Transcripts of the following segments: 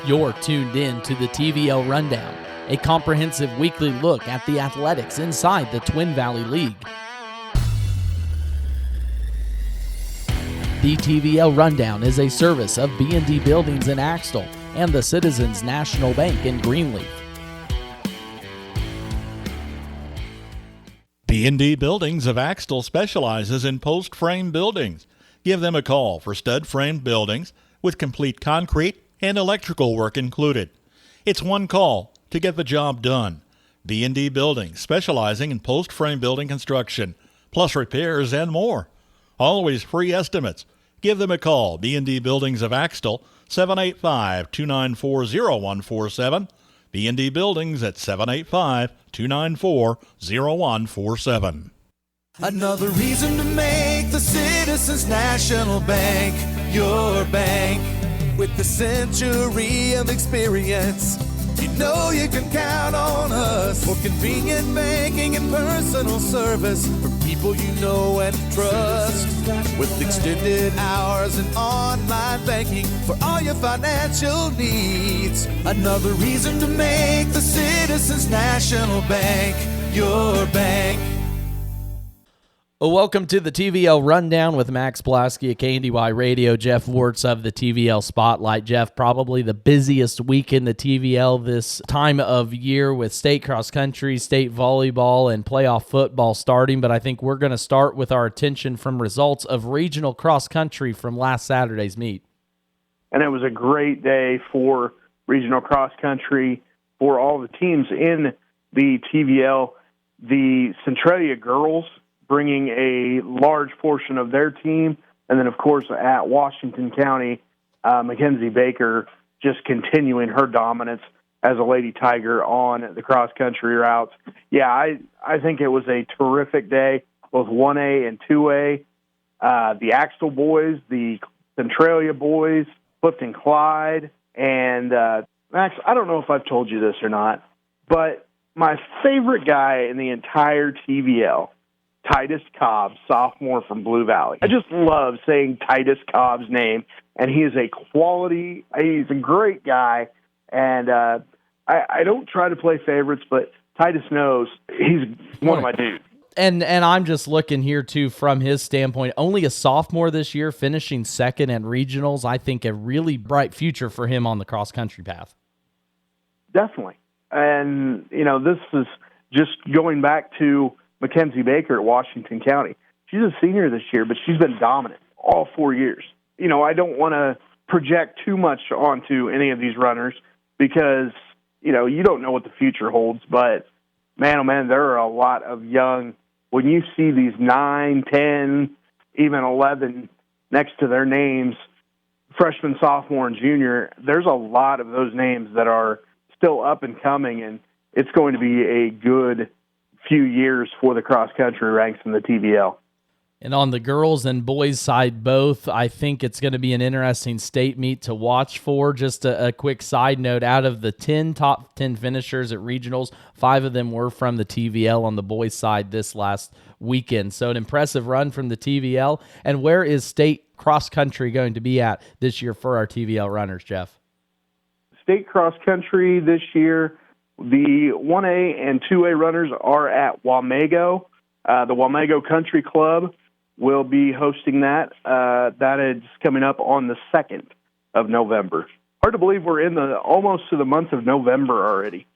You're tuned in to the TVL Rundown, a comprehensive weekly look at the athletics inside the Twin Valley League. The TVL Rundown is a service of B&D Buildings in Axtell and the Citizens National Bank in Greenleaf. B&D Buildings of Axtell specializes in post-frame buildings. Give them a call for stud-frame buildings with complete concrete and electrical work included. It's one call to get the job done. B&D Buildings, specializing in post-frame building construction, plus repairs and more. Always free estimates. Give them a call. B&D Buildings of Axtell, 785-294-0147. B&D Buildings at 785-294-0147. Another reason to make the Citizens National Bank your bank. With the century of experience, you know you can count on us for convenient banking and personal service for people you know and trust. With extended hours and online banking for all your financial needs. Another reason to make the Citizens National Bank your bank. Well, welcome to the TVL Rundown with Max Blaske at KNDY Radio. Jeff Wurtz of the TVL Spotlight. Jeff, probably the busiest week in the TVL this time of year with state cross country, state volleyball, and playoff football starting. But I think we're going to start with our attention from results of regional cross country from last Saturday's meet. And it was a great day for regional cross country for all the teams in the TVL. The Centralia girls bringing a large portion of their team. And then, of course, at Washington County, Mackenzie Baker just continuing her dominance as a Lady Tiger on the cross-country routes. Yeah, I think it was a terrific day, both 1A and 2A. The Axtell boys, the Centralia boys, Clifton Clyde, and Max, I don't know if I've told you this or not, but my favorite guy in the entire TVL, Titus Cobb, sophomore from Blue Valley. I just love saying Titus Cobb's name, and he is he's a great guy, and I don't try to play favorites, but Titus knows he's one of my dudes. And I'm just looking here, too, from his standpoint. Only a sophomore this year, finishing second at regionals. I think a really bright future for him on the cross-country path. Definitely. And, this is just going back to Mackenzie Baker at Washington County. She's a senior this year, but she's been dominant all 4 years. I don't want to project too much onto any of these runners because, you don't know what the future holds. But, man, oh, man, there are a lot of young – when you see these 9, 10, even 11 next to their names, freshman, sophomore, and junior, there's a lot of those names that are still up and coming, and it's going to be a good – few years for the cross-country ranks in the TVL. And on the girls and boys side both, I think it's going to be an interesting state meet to watch for. Just a quick side note, out of the top 10 finishers at regionals, 5 of them were from the TVL on the boys side this last weekend. So an impressive run from the TVL. And where is state cross-country going to be at this year for our TVL runners, Jeff? State cross-country this year, the 1A and 2A runners are at Wamego. The Wamego Country Club will be hosting that. That is coming up on the 2nd of November. Hard to believe we're in almost to the month of November already.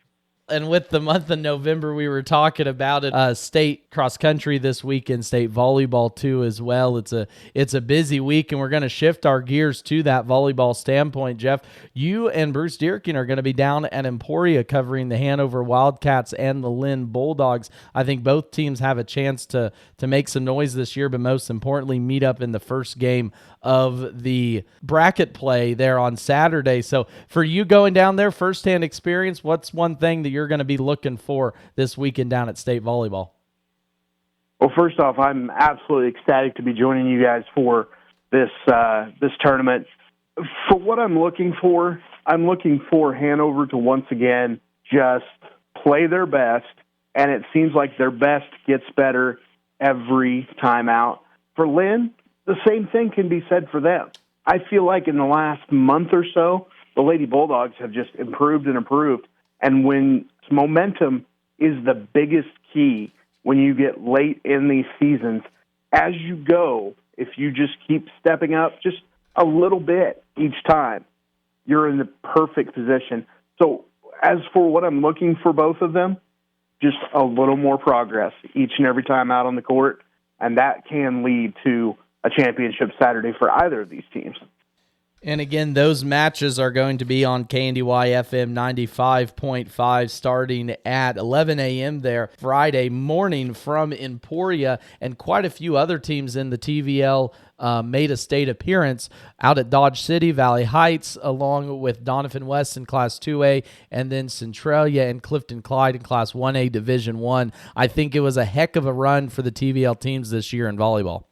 And with the month of November, we were talking about it. State cross country this weekend, state volleyball too as well. It's a busy week, and we're going to shift our gears to that volleyball standpoint. Jeff, you and Bruce Dierkin are going to be down at Emporia covering the Hanover Wildcats and the Lynn Bulldogs. I think both teams have a chance to make some noise this year, but most importantly, meet up in the first game of the bracket play there on Saturday. So for you going down there, firsthand experience, what's one thing that you're going to be looking for this weekend down at state volleyball? Well, first off, I'm absolutely ecstatic to be joining you guys for this tournament. For what I'm looking for Hanover to once again just play their best, and it seems like their best gets better every time out. For Lynn, the same thing can be said for them. I feel like in the last month or so, the Lady Bulldogs have just improved and improved. And when momentum is the biggest key when you get late in these seasons, as you go, if you just keep stepping up just a little bit each time, you're in the perfect position. So as for what I'm looking for both of them, just a little more progress each and every time out on the court, and that can lead to a championship Saturday for either of these teams. And again, those matches are going to be on KNDY FM 95.5 starting at 11 a.m. there Friday morning from Emporia, and quite a few other teams in the TVL made a state appearance out at Dodge City, Valley Heights, along with Donovan West in Class 2A, and then Centralia and Clifton Clyde in Class 1A Division 1. I think it was a heck of a run for the TVL teams this year in volleyball.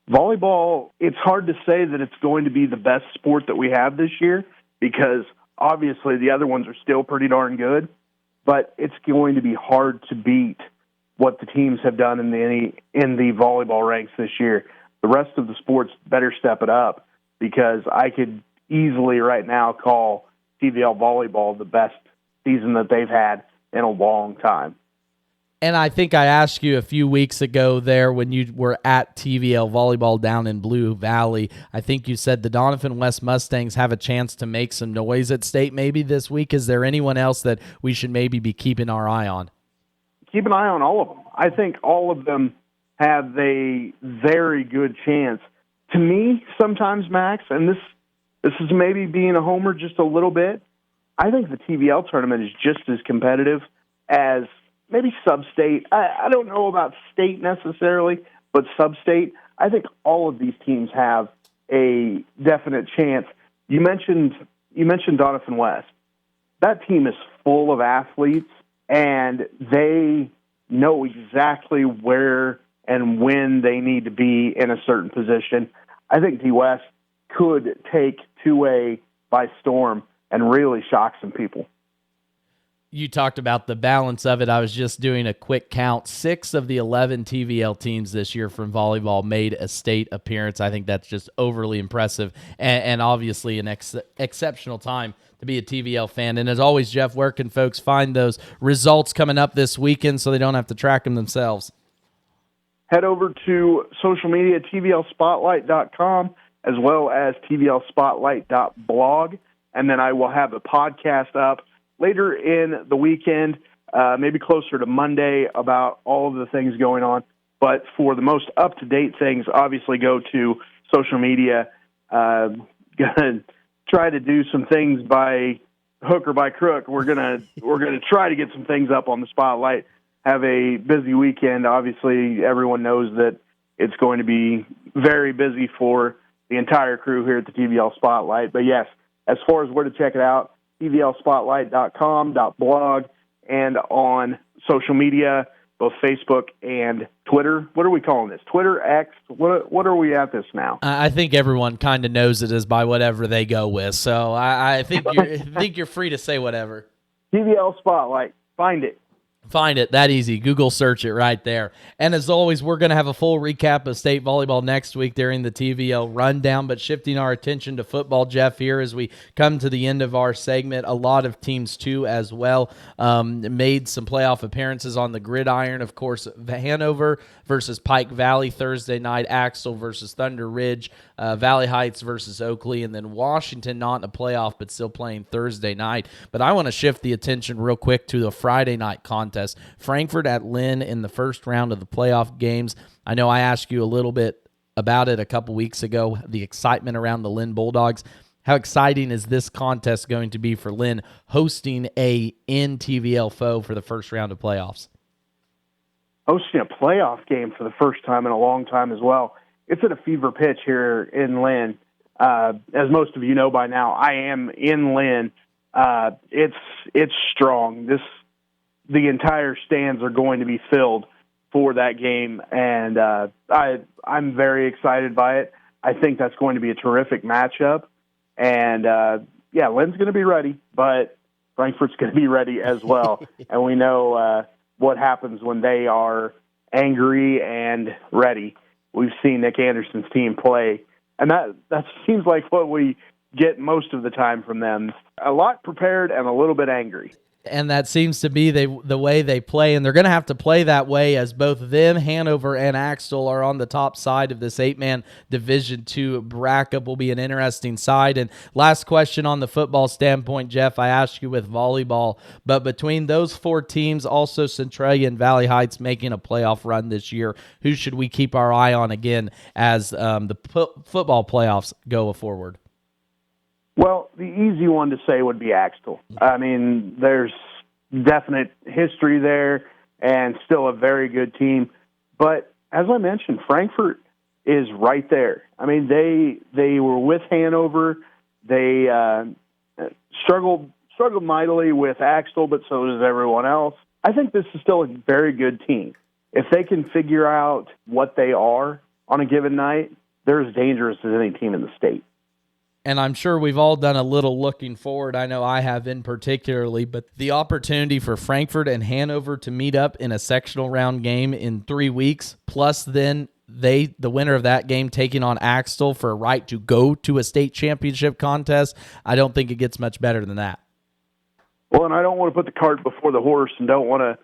Volleyball, it's hard to say that it's going to be the best sport that we have this year because obviously the other ones are still pretty darn good, but it's going to be hard to beat what the teams have done in the volleyball ranks this year. The rest of the sports better step it up because I could easily right now call TVL volleyball the best season that they've had in a long time. And I think I asked you a few weeks ago there when you were at TVL volleyball down in Blue Valley, I think you said the Donovan West Mustangs have a chance to make some noise at state maybe this week. Is there anyone else that we should maybe be keeping our eye on? Keep an eye on all of them. I think all of them have a very good chance. To me, sometimes, Max, and this is maybe being a homer just a little bit, I think the TVL tournament is just as competitive as maybe sub-state. I don't know about state necessarily, but sub-state. I think all of these teams have a definite chance. You mentioned Donovan West. That team is full of athletes, and they know exactly where and when they need to be in a certain position. I think D West could take 2A by storm and really shock some people. You talked about the balance of it. I was just doing a quick count. 6 of the 11 TVL teams this year from volleyball made a state appearance. I think that's just overly impressive and obviously an exceptional time to be a TVL fan. And as always, Jeff, where can folks find those results coming up this weekend so they don't have to track them themselves? Head over to social media, tvlspotlight.com, as well as tvlspotlight.blog, and then I will have a podcast up later in the weekend, maybe closer to Monday, about all of the things going on. But for the most up-to-date things, obviously go to social media. Gonna try to do some things by hook or by crook. We're gonna try to get some things up on the Spotlight. Have a busy weekend. Obviously, everyone knows that it's going to be very busy for the entire crew here at the TVL Spotlight. But yes, as far as where to check it out, tvlspotlight.com.blog, and on social media, both Facebook and Twitter. What are we calling this? Twitter, X? What are we at this now? I think everyone kind of knows it as by whatever they go with. So I think you're free to say whatever. TVL Spotlight. Find it. Find it that easy. Google search it right there. And as always, we're going to have a full recap of state volleyball next week during the TVL rundown, but shifting our attention to football, Jeff, here as we come to the end of our segment, a lot of teams too as well made some playoff appearances on the gridiron. Of course, Hanover versus Pike Valley Thursday night, Axtell versus Thunder Ridge, Valley Heights versus Oakley, and then Washington not in a playoff but still playing Thursday night. But I want to shift the attention real quick to the Friday night contest. Frankfort at Lynn in the first round of the playoff games. I know I asked you a little bit about it a couple weeks ago, the excitement around the Lynn Bulldogs. How exciting is this contest going to be for Lynn hosting a TVL foe for the first round of playoffs? Hosting a playoff game for the first time in a long time as well. It's at a fever pitch here in Lynn. As most of you know by now, I am in Lynn. It's strong. The entire stands are going to be filled for that game, and I'm very excited by it. I think that's going to be a terrific matchup. And, Lynn's going to be ready, but Frankfort's going to be ready as well. And we know what happens when they are angry and ready. We've seen Nick Anderson's team play, and that seems like what we get most of the time from them. A lot prepared and a little bit angry. And that seems to be the way they play, and they're going to have to play that way as both them, Hanover, and Axtell are on the top side of this 8-man Division II bracket. Will be an interesting side. And last question on the football standpoint, Jeff, I asked you with volleyball, but between those 4 teams, also Centralia and Valley Heights making a playoff run this year, who should we keep our eye on again as the football playoffs go forward? Well, the easy one to say would be Axtell. I mean, there's definite history there and still a very good team. But as I mentioned, Frankfort is right there. I mean, they were with Hanover. They struggled mightily with Axtell, but so does everyone else. I think this is still a very good team. If they can figure out what they are on a given night, they're as dangerous as any team in the state. And I'm sure we've all done a little looking forward. I know I have in particularly, but the opportunity for Frankfort and Hanover to meet up in a sectional round game in 3 weeks, plus then the winner of that game taking on Axtell for a right to go to a state championship contest, I don't think it gets much better than that. Well, and I don't want to put the cart before the horse and don't want to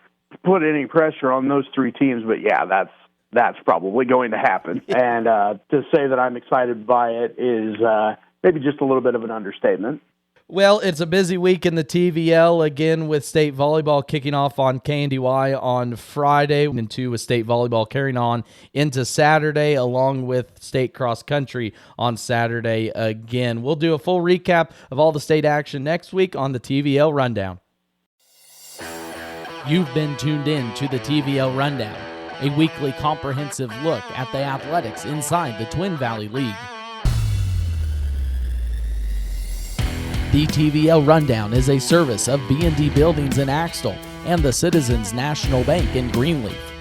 put any pressure on those 3 teams, but yeah, that's probably going to happen. And to say that I'm excited by it is maybe just a little bit of an understatement. Well, it's a busy week in the TVL, again with state volleyball kicking off on KNDY on Friday, and 2 with state volleyball carrying on into Saturday, along with state cross country on Saturday again. We'll do a full recap of all the state action next week on the TVL Rundown. You've been tuned in to the TVL Rundown, a weekly comprehensive look at the athletics inside the Twin Valley League. The TVL Rundown is a service of B&D Buildings in Axtell and the Citizens National Bank in Greenleaf.